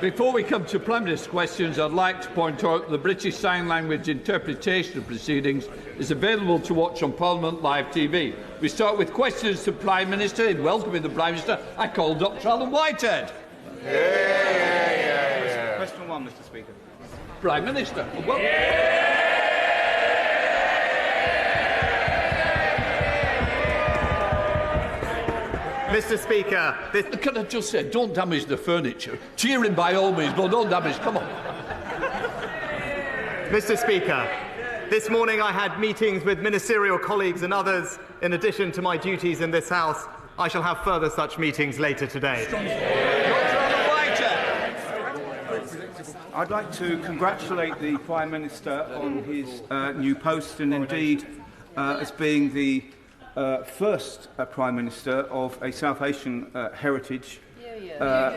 Before we come to Prime Minister's questions, I'd like to point out that the British Sign Language interpretation of proceedings is available to watch on Parliament Live TV. We start with questions to the Prime Minister. In welcoming the Prime Minister, I call Dr Alan Whitehead. Question 1, Mr Speaker. Prime Minister. Mr Speaker, Can I just say, don't damage the furniture. Cheer him by all means, but don't damage. Come on. Mr Speaker, this morning I had meetings with ministerial colleagues and others. In addition to my duties in this House, I shall have further such meetings later today. I'd like to congratulate the Prime Minister on his new post and indeed as being the first Prime Minister of a South Asian heritage,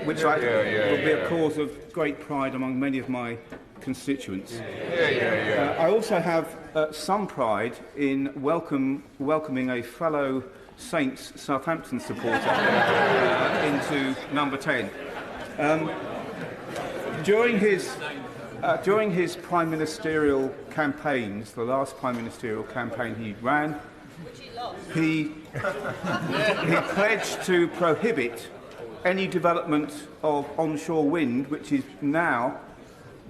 which will be a cause of great pride among many of my constituents. I also have some pride in welcoming a fellow Saints Southampton supporter into number 10. During his prime ministerial campaigns, the last prime ministerial campaign he ran, he pledged to prohibit any development of onshore wind, which is now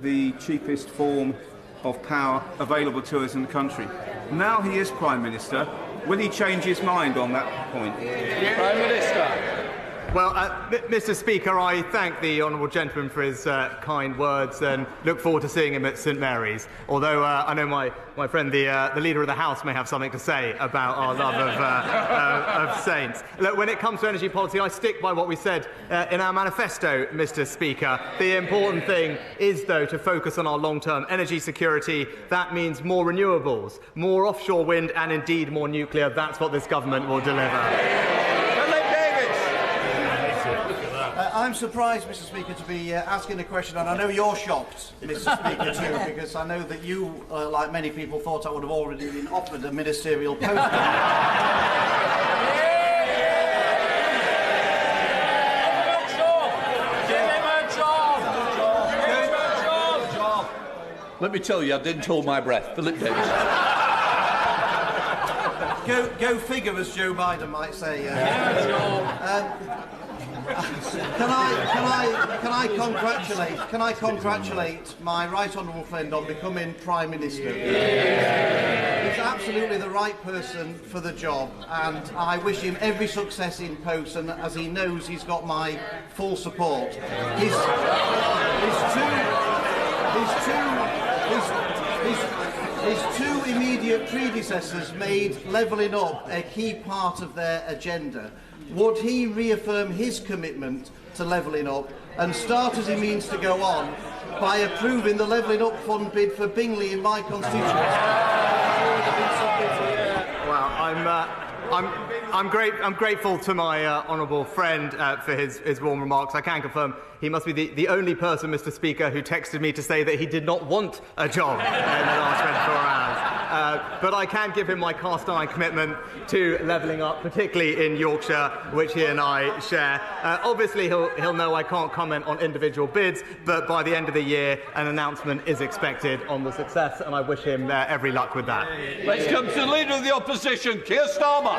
the cheapest form of power available to us in the country. Now he is Prime Minister. Will he change his mind on that point? Prime Minister. Well, Mr Speaker, I thank the honourable gentleman for his kind words and look forward to seeing him at St Mary's, although I know my friend, the Leader of the House, may have something to say about our love of Saints. Look, when it comes to energy policy, I stick by what we said in our manifesto, Mr Speaker. The important thing is, though, to focus on our long-term energy security. That means more renewables, more offshore wind and indeed more nuclear. That's what this government will deliver. I'm surprised, Mr Speaker, to be asking a question, and I know you're shocked, Mr Speaker, too, because I know that you, like many people, thought I would have already been offered a ministerial post. Let me tell you, I didn't hold my breath. Philip Davis. Go figure, as Joe Biden might say. Can I congratulate my right honourable friend on becoming Prime Minister? He's absolutely the right person for the job, and I wish him every success in post. And as he knows, he's got my full support. His two immediate predecessors made levelling up a key part of their agenda. Would he reaffirm his commitment to levelling up and start, as he means to go on, by approving the levelling up fund bid for Bingley in my constituency? Well, I'm grateful to my honourable friend for his warm remarks. I can confirm he must be the only person, Mr Speaker, who texted me to say that he did not want a job in the last 24 hours. But I can give him my cast-iron commitment to levelling up, particularly in Yorkshire, which he and I share. Obviously, he'll know I can't comment on individual bids, but by the end of the year, an announcement is expected on the success, and I wish him every luck with that. Let's come to the Leader of the Opposition, Keir Starmer.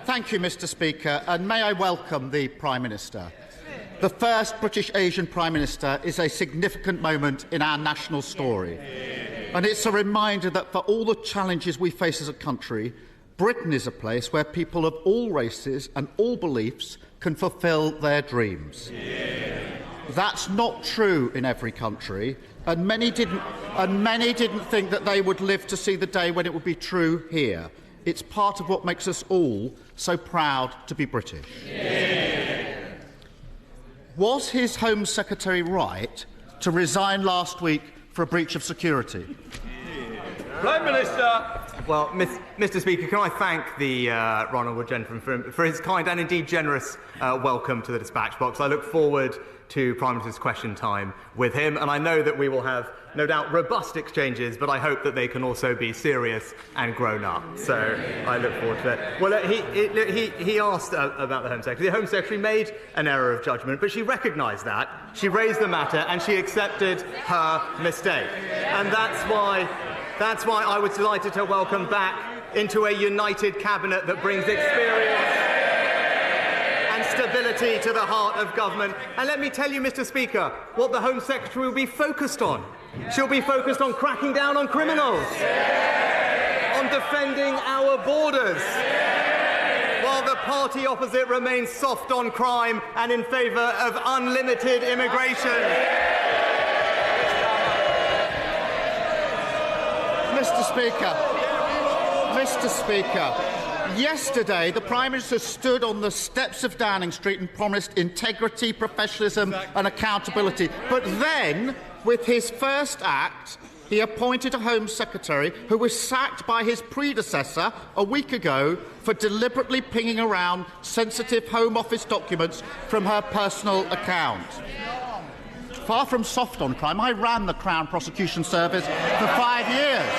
Thank you, Mr Speaker, and may I welcome the Prime Minister. The first British Asian Prime Minister is a significant moment in our national story. And it's a reminder that for all the challenges we face as a country, Britain is a place where people of all races and all beliefs can fulfil their dreams. That's not true in every country, and many didn't think that they would live to see the day when it would be true here. It's part of what makes us all so proud to be British. Was his Home Secretary right to resign last week for a breach of security? Prime Minister. Well, Mr. Speaker, can I thank the right honourable gentleman for his kind and indeed generous welcome to the dispatch box. I look forward to Prime Minister's question time with him, and I know that we will have, no doubt, robust exchanges, but I hope that they can also be serious and grown up. So I look forward to that. Well, he asked about the Home Secretary. The Home Secretary made an error of judgment, but she recognised that. She raised the matter and she accepted her mistake. And that's why I was delighted to welcome back into a united cabinet that brings experience and stability to the heart of government. And let me tell you, Mr. Speaker, what the Home Secretary will be focused on. She'll be focused on cracking down on criminals, on defending our borders, while the party opposite remains soft on crime and in favour of unlimited immigration. Mr. Speaker, yesterday the Prime Minister stood on the steps of Downing Street and promised integrity, professionalism and accountability. But then, with his first act, he appointed a Home Secretary who was sacked by his predecessor a week ago for deliberately pinging around sensitive Home Office documents from her personal account. Far from soft on crime, I ran the Crown Prosecution Service for 5 years.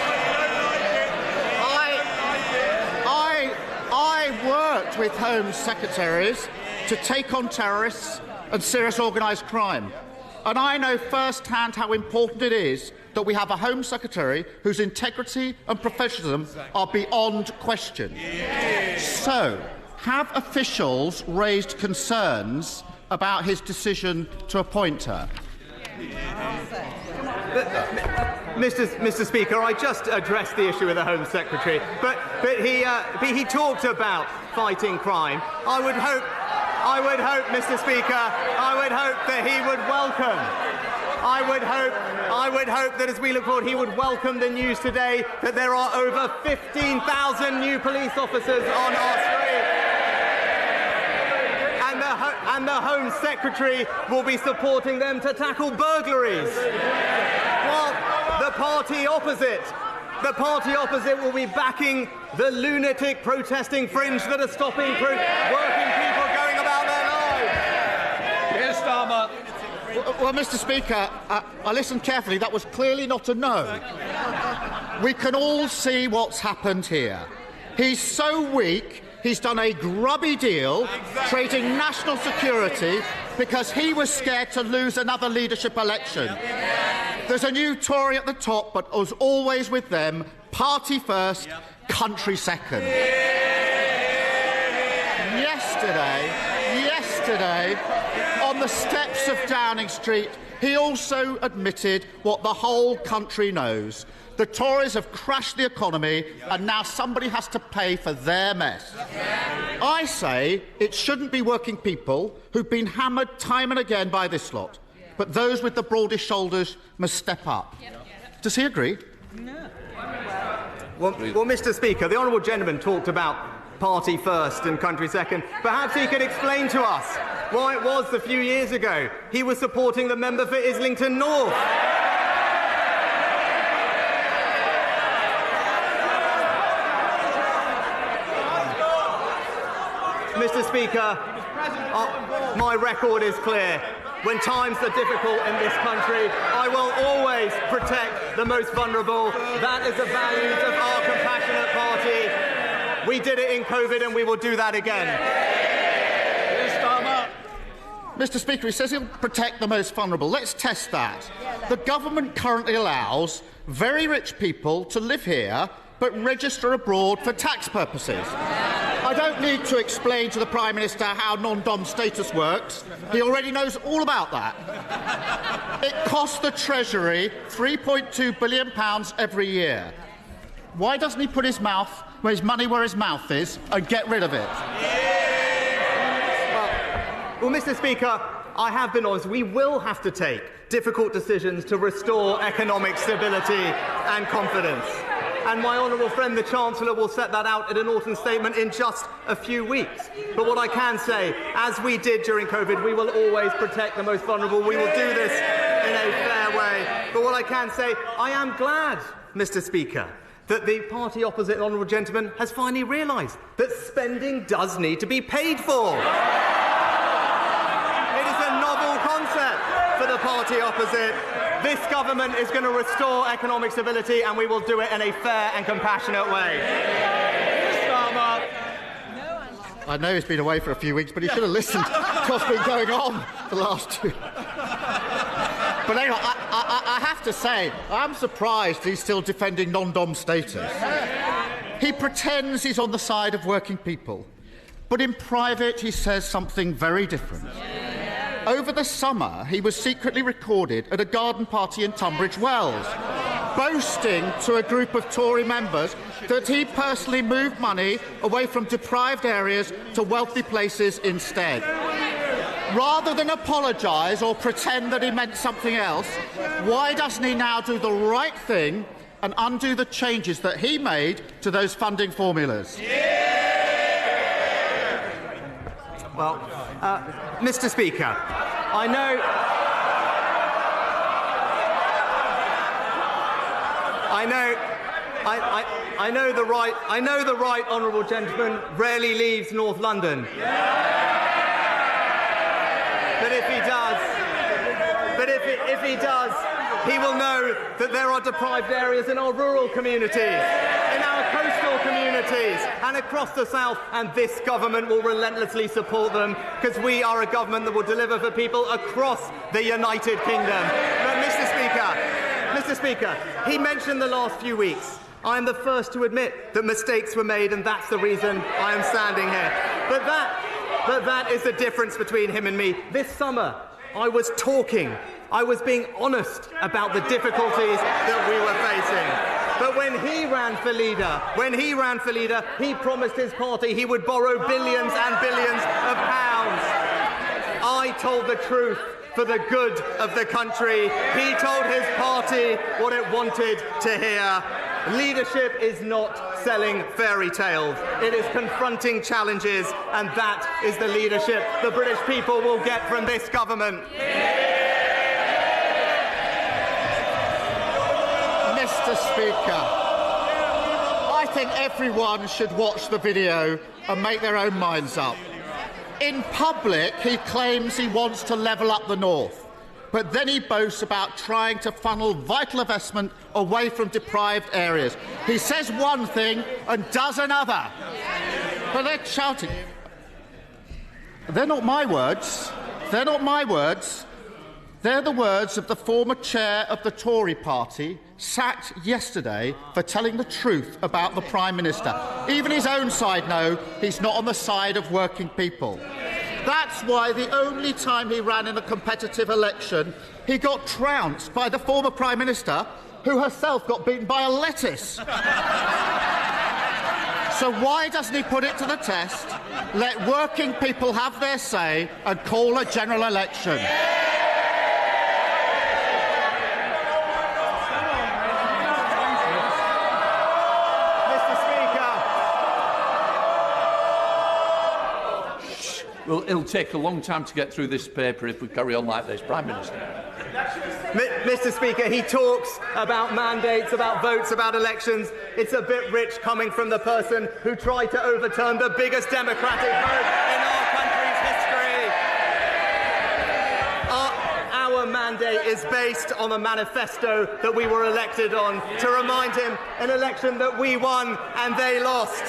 I worked with Home Secretaries to take on terrorists and serious organised crime. And I know firsthand how important it is that we have a Home Secretary whose integrity and professionalism are beyond question. So, have officials raised concerns about his decision to appoint her? Mr. Speaker, I just addressed the issue with the Home Secretary, but he talked about fighting crime. I would hope, Mr. Speaker, I would hope that he would welcome. I would hope that as we look forward, he would welcome the news today that there are over 15,000 new police officers on our street. And the Home Secretary will be supporting them to tackle burglaries. While the party opposite will be backing the lunatic protesting fringe that are stopping working people going about their lives. Keir Starmer. Well, Mr. Speaker, I listened carefully. That was clearly not a no. We can all see what's happened here. He's so weak, he's done a grubby deal, trading national security because he was scared to lose another leadership election. There's a new Tory at the top, but as always with them, party first, country second. Yesterday, on the steps of Downing Street, he also admitted what the whole country knows. The Tories have crashed the economy, and now somebody has to pay for their mess. I say it shouldn't be working people who've been hammered time and again by this lot, but those with the broadest shoulders must step up. Does he agree? No. Well, Mr. Speaker, the honourable gentleman talked about party first and country second. Perhaps he could explain to us why it was a few years ago he was supporting the member for Islington North. Mr. Speaker, my record is clear. When times are difficult in this country, I will always protect the most vulnerable. That is the values of our compassionate party. We did it in COVID and we will do that again. Mr. Speaker, he says he'll protect the most vulnerable. Let's test that. The government currently allows very rich people to live here but register abroad for tax purposes. I don't need to explain to the Prime Minister how non-dom status works. He already knows all about that. It costs the Treasury £3.2 billion every year. Why doesn't he put his money where his mouth is and get rid of it? Well, Mr. Speaker, I have been honest. We will have to take difficult decisions to restore economic stability and confidence. And my honourable friend, the Chancellor, will set that out in an autumn statement in just a few weeks. But what I can say, as we did during COVID, we will always protect the most vulnerable. We will do this in a fair way. But what I can say, I am glad, Mr. Speaker, that the party opposite, honourable gentleman, has finally realised that spending does need to be paid for. It is a novel concept for the party opposite. This government is going to restore economic stability, and we will do it in a fair and compassionate way. Starmer. I know he's been away for a few weeks, but he should have listened to what's been going on the last 2. But anyway, I have to say, I'm surprised he's still defending non-dom status. He pretends he's on the side of working people, but in private he says something very different. Over the summer, he was secretly recorded at a garden party in Tunbridge Wells, boasting to a group of Tory members that he personally moved money away from deprived areas to wealthy places instead. Rather than apologise or pretend that he meant something else, why doesn't he now do the right thing and undo the changes that he made to those funding formulas? Well, Mr. Speaker, I know the right honourable gentleman rarely leaves North London. But if he does, he will know that there are deprived areas in our rural communities, in our coastal communities, and across the south, and this government will relentlessly support them, because we are a government that will deliver for people across the United Kingdom. But Mr. Speaker, he mentioned the last few weeks. I am the first to admit that mistakes were made, and that's the reason I am standing here. But that is the difference between him and me. This summer, I was being honest about the difficulties that we were facing. But when he ran for leader, he promised his party he would borrow billions and billions of pounds. I told the truth for the good of the country. He told his party what it wanted to hear. Leadership is not selling fairy tales. It is confronting challenges, and that is the leadership the British people will get from this government. Mr. Speaker, I think everyone should watch the video and make their own minds up. In public, he claims he wants to level up the north, but then he boasts about trying to funnel vital investment away from deprived areas. He says one thing and does another. But they're shouting. They're not my words. They're not my words. They're the words of the former chair of the Tory party, sacked yesterday for telling the truth about the Prime Minister. Even his own side know he's not on the side of working people. That's why the only time he ran in a competitive election, he got trounced by the former Prime Minister, who herself got beaten by a lettuce. So why doesn't he put it to the test, let working people have their say and call a general election? Well, it'll take a long time to get through this paper if we carry on like this, Prime Minister. Mr. Speaker, he talks about mandates, about votes, about elections. It's a bit rich coming from the person who tried to overturn the biggest democratic vote in our country's history. Our mandate is based on a manifesto that we were elected on, to remind him an election that we won and they lost.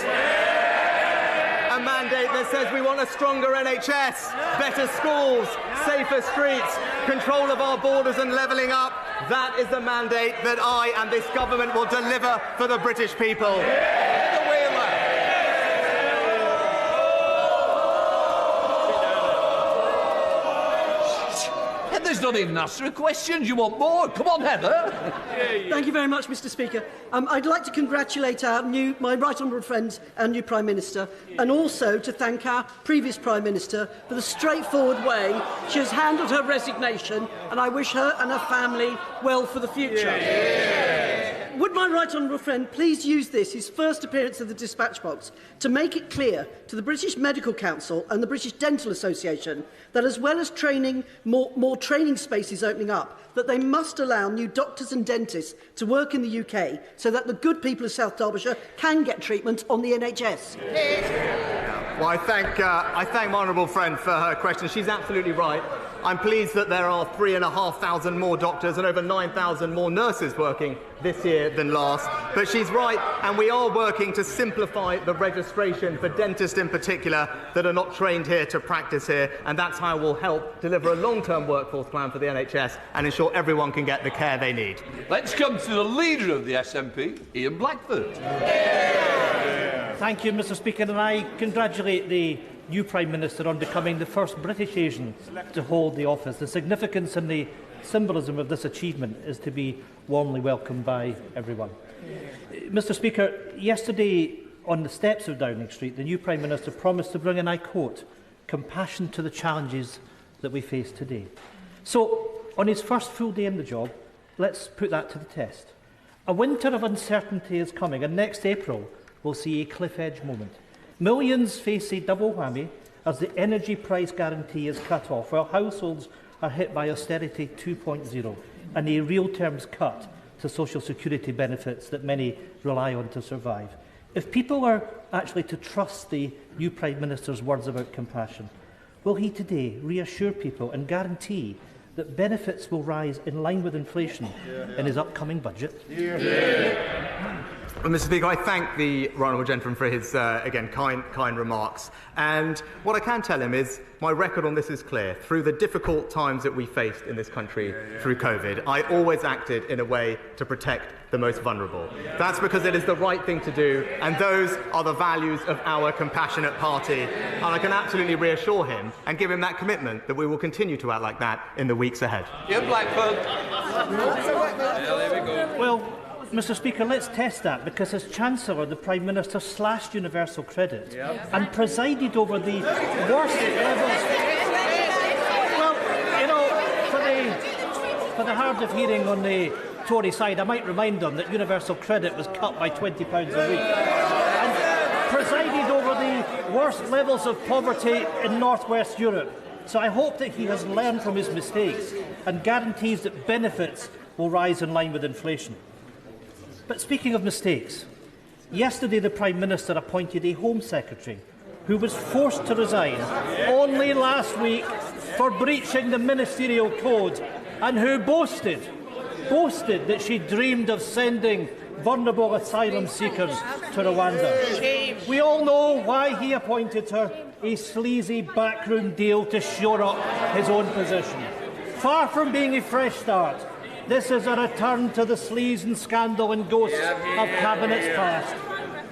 A mandate that says we want a stronger NHS, better schools, safer streets, control of our borders and levelling up. That is the mandate that I and this government will deliver for the British people. Heather's not even answering questions. You want more? Come on, Heather. Thank you very much, Mr. Speaker. I'd like to congratulate my right honourable friends and new Prime Minister, and also to thank our previous Prime Minister for the straightforward way she has handled her resignation, and I wish her and her family well for the future. Would my right honourable friend please use this, his first appearance of the dispatch box, to make it clear to the British Medical Council and the British Dental Association that, as well as training, more training spaces opening up, that they must allow new doctors and dentists to work in the UK so that the good people of South Derbyshire can get treatment on the NHS? Well, I thank my honourable friend for her question. She's absolutely right. I'm pleased that there are 3,500 more doctors and over 9,000 more nurses working this year than last. But she's right, and we are working to simplify the registration for dentists in particular that are not trained here to practice here, and that's how we'll help deliver a long-term workforce plan for the NHS and ensure everyone can get the care they need. Let's come to the leader of the SNP, Ian Blackford. Thank you, Mr. Speaker, and I congratulate the new Prime Minister on becoming the first British Asian to hold the office. The significance and the symbolism of this achievement is to be warmly welcomed by everyone. Mr. Speaker, yesterday on the steps of Downing Street, the new Prime Minister promised to bring, and I quote, compassion to the challenges that we face today. So, on his first full day in the job, let's put that to the test. A winter of uncertainty is coming, and next April we'll see a cliff-edge moment. Millions face a double whammy as the energy price guarantee is cut off, while households are hit by austerity 2.0 and a real terms cut to social security benefits that many rely on to survive. If people are actually to trust the new Prime Minister's words about compassion, will he today reassure people and guarantee that benefits will rise in line with inflation in his upcoming budget? Well, Mr. Speaker, I thank the right honourable gentleman for his, again, kind remarks. And what I can tell him is my record on this is clear. Through the difficult times that we faced in this country through COVID, I always acted in a way to protect the most vulnerable. That's because it is the right thing to do, and those are the values of our compassionate party. And I can absolutely reassure him and give him that commitment that we will continue to act like that in the weeks ahead. Ian Blackford. Well, Mr. Speaker, let's test that, because as Chancellor, the Prime Minister slashed universal credit and presided over the worst levels. Well, you know, for the hard of hearing on the Tory side, I might remind them that universal credit was cut by £20 a week and presided over the worst levels of poverty in North West Europe. So I hope that he has learned from his mistakes and guarantees that benefits will rise in line with inflation. But speaking of mistakes, yesterday the Prime Minister appointed a Home Secretary who was forced to resign only last week for breaching the ministerial code, and who boasted that she dreamed of sending vulnerable asylum seekers to Rwanda. We all know why he appointed her, a sleazy backroom deal to shore up his own position. Far from being a fresh start, this is a return to the sleaze and scandal and ghosts of cabinets past.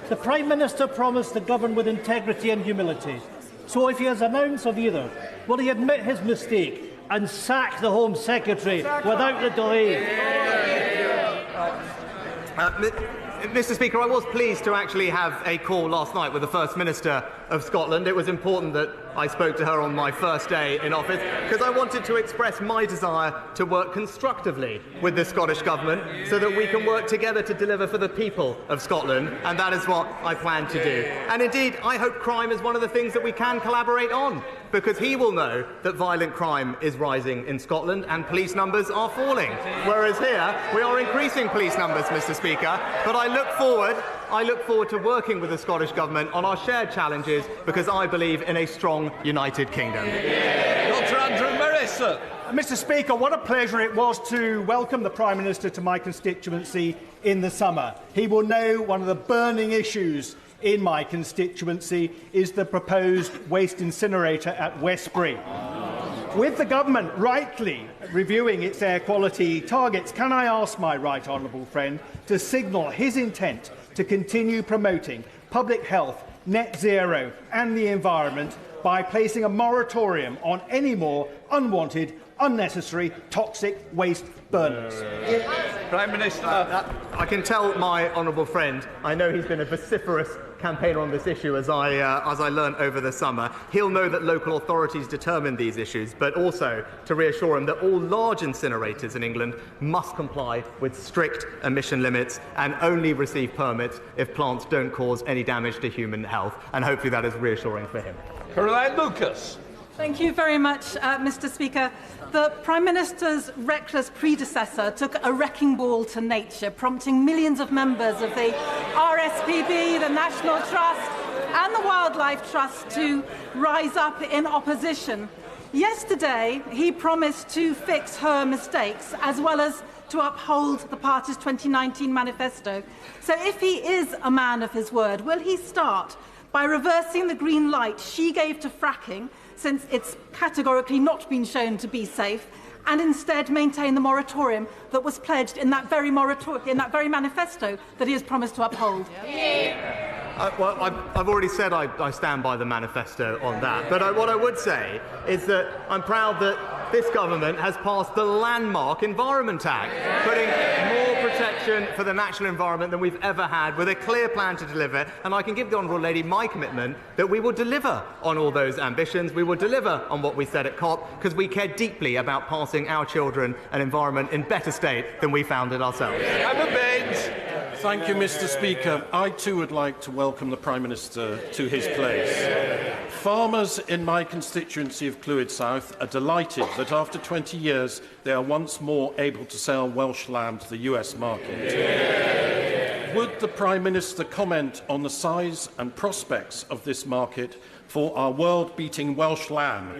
The Prime Minister promised to govern with integrity and humility. So if he has an ounce of either, will he admit his mistake and sack the Home Secretary without the delay? Mr. Speaker, I was pleased to actually have a call last night with the First Minister of Scotland. It was important that I spoke to her on my first day in office, because I wanted to express my desire to work constructively with the Scottish Government so that we can work together to deliver for the people of Scotland, and that is what I plan to do. And indeed, I hope crime is one of the things that we can collaborate on, because he will know that violent crime is rising in Scotland and police numbers are falling, whereas here we are increasing police numbers, Mr. Speaker. But I look forward to working with the Scottish Government on our shared challenges, because I believe in a strong United Kingdom. Dr. Andrew Morris. Mr. Speaker, what a pleasure it was to welcome the Prime Minister to my constituency in the summer. He will know one of the burning issues in my constituency is the proposed waste incinerator at Westbury. With the government rightly reviewing its air quality targets, can I ask my right honourable friend to signal his intent to continue promoting public health, net zero and the environment by placing a moratorium on any more unwanted, unnecessary, toxic waste burners. Prime Minister. I can tell my honourable friend, I know he's been a vociferous campaigner on this issue as I learned over the summer. He'll know that local authorities determine these issues, but also to reassure him that all large incinerators in England must comply with strict emission limits and only receive permits if plants don't cause any damage to human health. And hopefully that is reassuring for him. Caroline Lucas. Thank you very much, Mr. Speaker. The Prime Minister's reckless predecessor took a wrecking ball to nature, prompting millions of members of the RSPB, the National Trust and the Wildlife Trust to rise up in opposition. Yesterday, he promised to fix her mistakes as well as to uphold the party's 2019 manifesto. So if he is a man of his word, will he start by reversing the green light she gave to fracking, since it's categorically not been shown to be safe, and instead maintain the moratorium that was pledged in that very manifesto that he has promised to uphold? Well, I've already said I stand by the manifesto on that, but what I would say is that I'm proud that this government has passed the landmark Environment Act, putting more protection for the natural environment than we've ever had, with a clear plan to deliver. And I can give the honourable lady my commitment that we will deliver on all those ambitions. We will deliver on what we said at COP, because we care deeply about passing our children an environment in better state than we found it ourselves. Thank you, Mr. Speaker. I too would like to welcome the Prime Minister to his place. Farmers in my constituency of Clwyd South are delighted that after 20 years they are once more able to sell Welsh lamb to the US market. Would the Prime Minister comment on the size and prospects of this market for our world-beating Welsh lamb?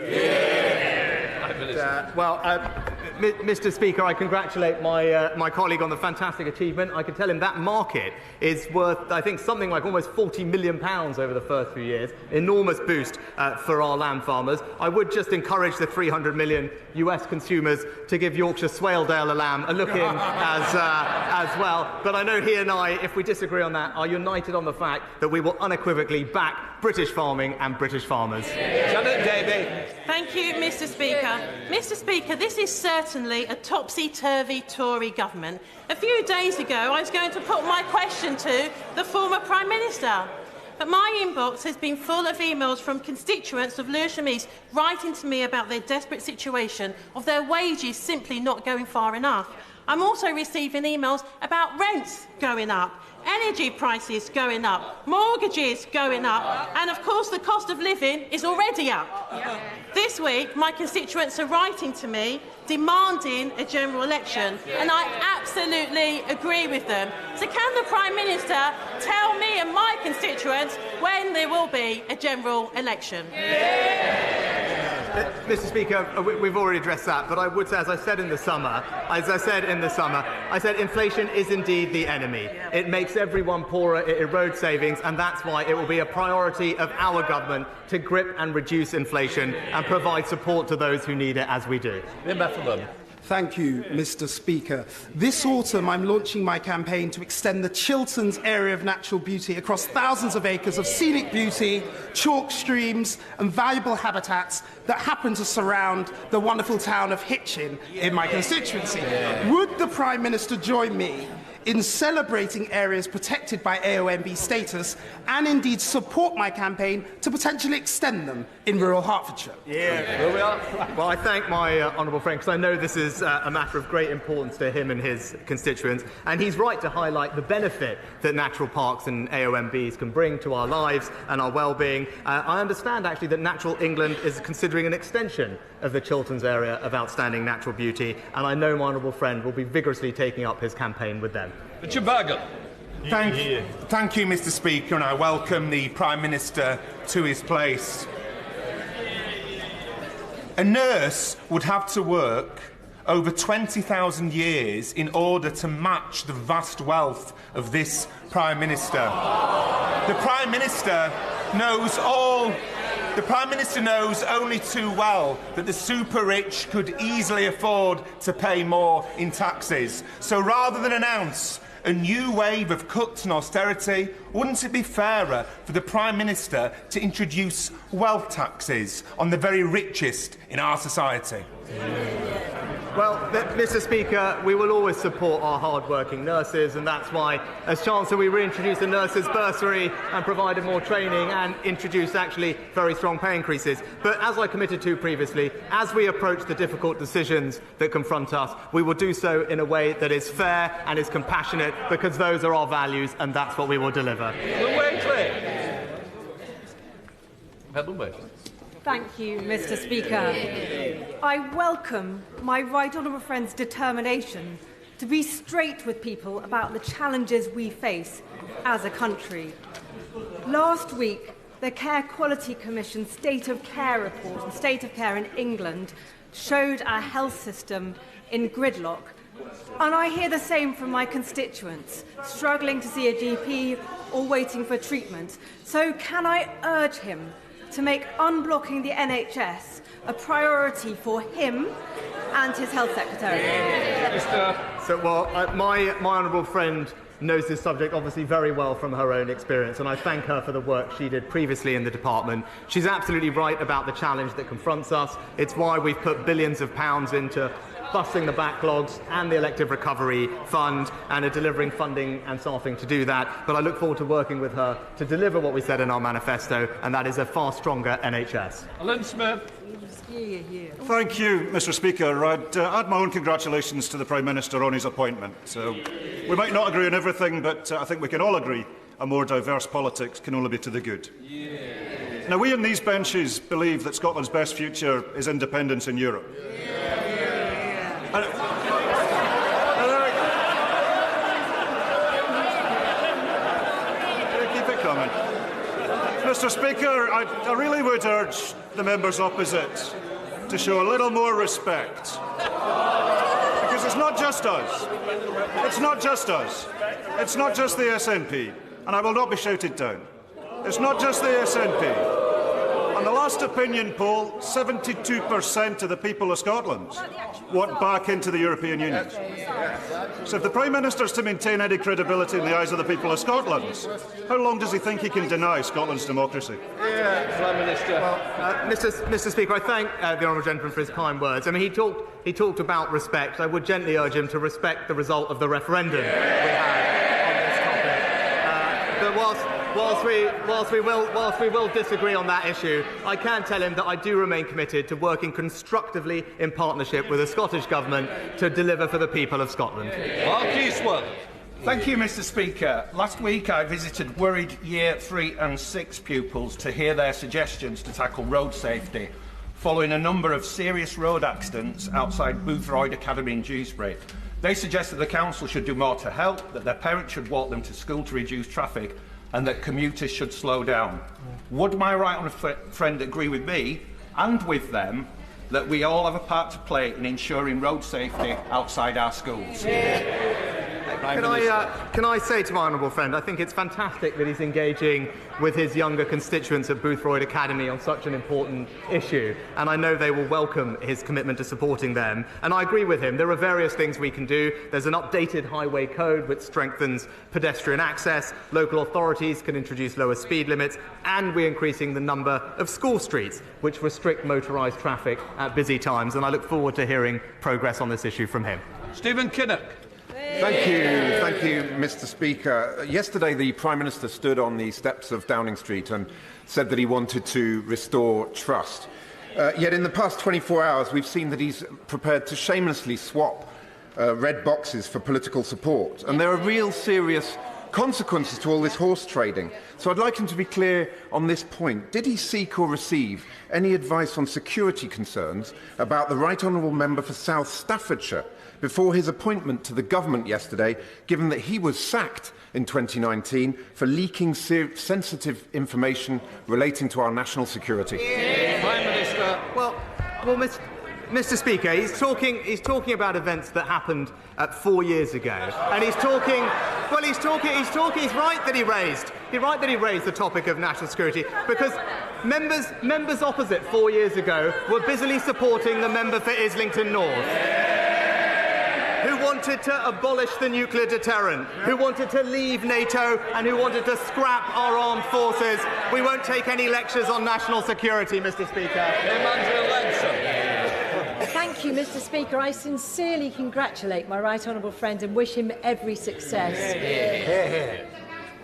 Mr. Speaker, I congratulate my colleague on the fantastic achievement. I can tell him that market is worth, I think, something like almost £40 million over the first few years. Enormous boost for our lamb farmers. I would just encourage the 300 million US consumers to give Yorkshire Swaledale a lamb a look in as well. But I know he and I, if we disagree on that, are united on the fact that we will unequivocally back British farming and British farmers. Janet Davey. Thank you, Mr. Speaker. Mr. Speaker, this is certainly a topsy-turvy Tory government. A few days ago, I was going to put my question to the former Prime Minister. But my inbox has been full of emails from constituents of Lewisham East writing to me about their desperate situation, of their wages simply not going far enough. I'm also receiving emails about rents going up, energy prices going up, mortgages going up, and of course the cost of living is already up. This week, my constituents are writing to me demanding a general election, and I absolutely agree with them. So can the Prime Minister tell me and my constituents when there will be a general election? Mr. Speaker, we've already addressed that, but I would say, as I said in the summer, I said inflation is indeed the enemy. It makes everyone poorer, it erodes savings, and that's why it will be a priority of our government to grip and reduce inflation and provide support to those who need it, as we do. Thank you, Mr. Speaker. This autumn, I'm launching my campaign to extend the Chilterns area of natural beauty across thousands of acres of scenic beauty, chalk streams and valuable habitats that happen to surround the wonderful town of Hitchin in my constituency. Would the Prime Minister join me in celebrating areas protected by AONB status and indeed support my campaign to potentially extend them in rural Hertfordshire? Well, I thank my honourable friend, because I know this is a matter of great importance to him and his constituents, and he's right to highlight the benefit that natural parks and AONBs can bring to our lives and our well-being. I understand, actually, that Natural England is considering an extension of the Chilterns area of outstanding natural beauty, and I know my honourable friend will be vigorously taking up his campaign with them. Richard Bargett. Thank you, Mr. Speaker, and I welcome the Prime Minister to his place. A nurse would have to work over 20,000 years in order to match the vast wealth of this Prime Minister. The Prime Minister knows only too well that the super-rich could easily afford to pay more in taxes. So rather than announce a new wave of cuts and austerity? Wouldn't it be fairer for the Prime Minister to introduce wealth taxes on the very richest in our society? Well, Mr. Speaker, we will always support our hard-working nurses, and that's why, as Chancellor, we reintroduced the nurses' bursary and provided more training and introduced actually very strong pay increases. But as I committed to previously, as we approach the difficult decisions that confront us, we will do so in a way that is fair and is compassionate, because those are our values, and that's what we will deliver. Thank you, Mr. Speaker. I welcome my right honourable friend's determination to be straight with people about the challenges we face as a country. Last week, the Care Quality Commission State of Care report and State of Care in England showed our health system in gridlock. And I hear the same from my constituents, struggling to see a GP or waiting for treatment. So can I urge him to make unblocking the NHS a priority for him and his Health Secretary? My honourable friend knows this subject obviously very well from her own experience, and I thank her for the work she did previously in the department. She's absolutely right about the challenge that confronts us. It's why we've put billions of pounds into busting the backlogs and the elective recovery fund and are delivering funding and staffing to do that. But I look forward to working with her to deliver what we said in our manifesto, and that is a far stronger NHS. Alan Smith. Thank you, Mr. Speaker. I'd add my own congratulations to the Prime Minister on his appointment. We might not agree on everything, but I think we can all agree a more diverse politics can only be to the good. Now, we in these benches believe that Scotland's best future is independence in Europe. Keep it coming. Mr. Speaker, I really would urge the members opposite to show a little more respect. Because it's not just us. It's not just us. It's not just the SNP. And I will not be shouted down. It's not just the SNP. On the last opinion poll, 72% of the people of Scotland want back into the European Union. So if the Prime Minister is to maintain any credibility in the eyes of the people of Scotland, how long does he think he can deny Scotland's democracy? Prime Minister. Mr. Speaker, I thank the honourable gentleman for his kind words. I mean, he talked about respect. I would gently urge him to respect the result of the referendum we had on this topic. But whilst we will disagree on that issue, I can tell him that I do remain committed to working constructively in partnership with the Scottish Government to deliver for the people of Scotland. Thank you, Mr. Speaker. Last week I visited worried Year 3 and 6 pupils to hear their suggestions to tackle road safety, following a number of serious road accidents outside Boothroyd Academy in Dewsbury. They suggested the council should do more to help, that their parents should walk them to school to reduce traffic, and that commuters should slow down. Would my right honourable friend agree with me and with them that we all have a part to play in ensuring road safety outside our schools? Can I say to my honourable friend, I think it's fantastic that he's engaging with his younger constituents at Boothroyd Academy on such an important issue, and I know they will welcome his commitment to supporting them. And I agree with him. There are various things we can do. There's an updated highway code which strengthens pedestrian access. Local authorities can introduce lower speed limits, and we're increasing the number of school streets which restrict motorised traffic at busy times. And I look forward to hearing progress on this issue from him. Stephen Kinnock. Thank you, Mr. Speaker. Yesterday, the Prime Minister stood on the steps of Downing Street and said that he wanted to restore trust. Yet in the past 24 hours, we've seen that he's prepared to shamelessly swap red boxes for political support. And there are real serious consequences to all this horse trading. So I'd like him to be clear on this point. Did he seek or receive any advice on security concerns about the Right Honourable Member for South Staffordshire before his appointment to the government yesterday, given that he was sacked in 2019 for leaking sensitive information relating to our national security? Prime Minister. Well, Mr. Speaker, he's talking about events that happened 4 years ago, and he's right that he raised the topic of national security, because members opposite 4 years ago were busily supporting the member for Islington North. who wanted to abolish the nuclear deterrent, who wanted to leave NATO and who wanted to scrap our armed forces. We won't take any lectures on national security, Mr. Speaker. Thank you, Mr. Speaker. I sincerely congratulate my right honourable friend and wish him every success.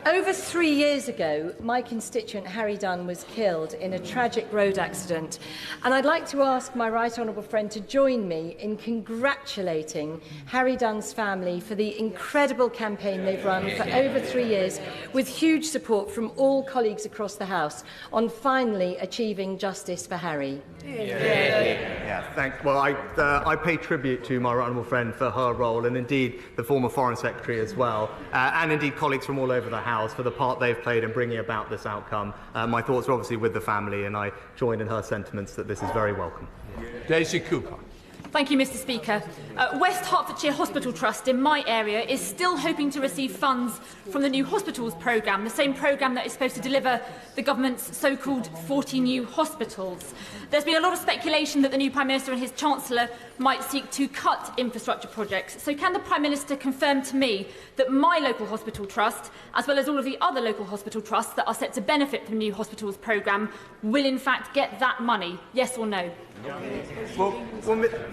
Over 3 years ago, my constituent Harry Dunn was killed in a tragic road accident, and I'd like to ask my right honourable friend to join me in congratulating Harry Dunn's family for the incredible campaign they've run for over 3 years, with huge support from all colleagues across the House on finally achieving justice for Harry. Well, I pay tribute to my right honourable friend for her role, and indeed the former Foreign Secretary as well, and indeed colleagues from all over the House for the part they've played in bringing about this outcome. My thoughts are obviously with the family, and I join in her sentiments that this is very welcome. Daisy Cooper. Thank you, Mr. Speaker. West Hertfordshire Hospital Trust in my area is still hoping to receive funds from the new hospitals programme, the same programme that is supposed to deliver the government's so-called 40 new hospitals. There's been a lot of speculation that the new Prime Minister and his Chancellor might seek to cut infrastructure projects. So can the Prime Minister confirm to me that my local hospital trust, as well as all of the other local hospital trusts that are set to benefit from the new hospitals programme, will in fact get that money? Yes or no? Well,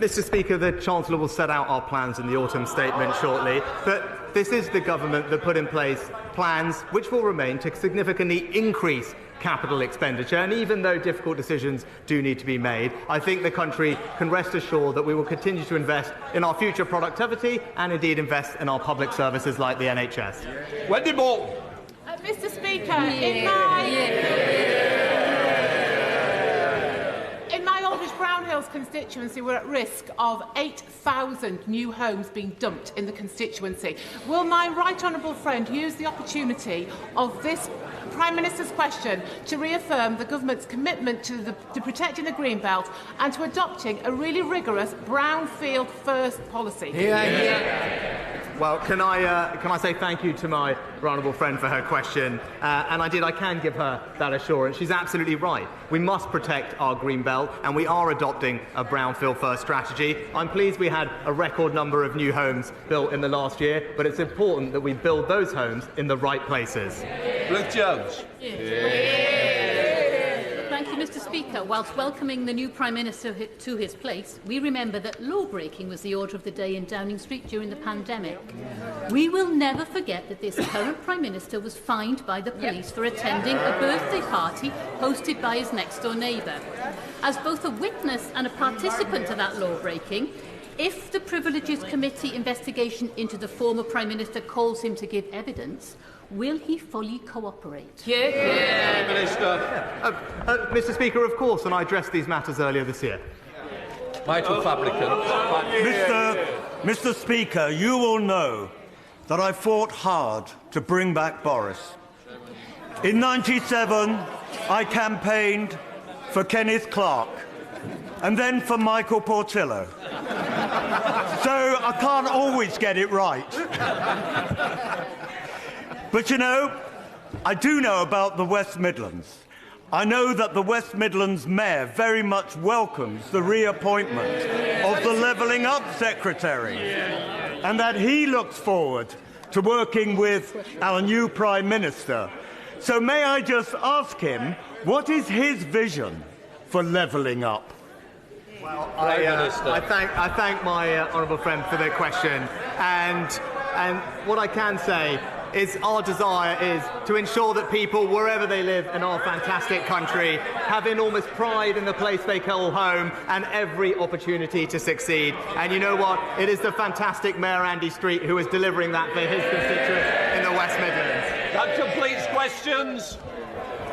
Mr. Speaker, the Chancellor will set out our plans in the autumn statement shortly, but this is the government that put in place plans which will remain to significantly increase capital expenditure, and even though difficult decisions do need to be made, I think the country can rest assured that we will continue to invest in our future productivity and indeed invest in our public services like the NHS. Wendy Moore. Mr. Speaker, in my Aldridge Brown Hills constituency, we're at risk of 8,000 new homes being dumped in the constituency. Will my right honourable friend use the opportunity of this Prime Minister's question to reaffirm the government's commitment to protecting the Greenbelt and to adopting a really rigorous brownfield first policy? Well, can I say thank you to my honourable friend for her question, and I can give her that assurance. She's absolutely right. We must protect our green belt, and we are adopting a brownfield first strategy. I'm pleased we had a record number of new homes built in the last year, but it's important that we build those homes in the right places. Luke Jones. Thank you, Mr. Speaker. Whilst welcoming the new Prime Minister to his place, we remember that law-breaking was the order of the day in Downing Street during the pandemic. We will never forget that this current Prime Minister was fined by the police for attending a birthday party hosted by his next-door neighbour. As both a witness and a participant to that law-breaking, if the Privileges Committee investigation into the former Prime Minister calls him to give evidence, will he fully cooperate? Minister. Mr. Speaker, of course, and I addressed these matters earlier this year. Michael Fabricant. Mr. Speaker, you will know that I fought hard to bring back Boris. In '97, I campaigned for Kenneth Clarke and then for Michael Portillo. So I can't always get it right. But you know, I do know about the West Midlands. I know that the West Midlands Mayor very much welcomes the reappointment of the Levelling Up Secretary, and that he looks forward to working with our new Prime Minister. So may I just ask him, what is his vision for levelling up? Well, I thank my honourable friend for their question, and what I can say is our desire is to ensure that people, wherever they live in our fantastic country, have enormous pride in the place they call home and every opportunity to succeed. And you know what? It is the fantastic Mayor Andy Street who is delivering that for his constituents in the West Midlands. That completes questions.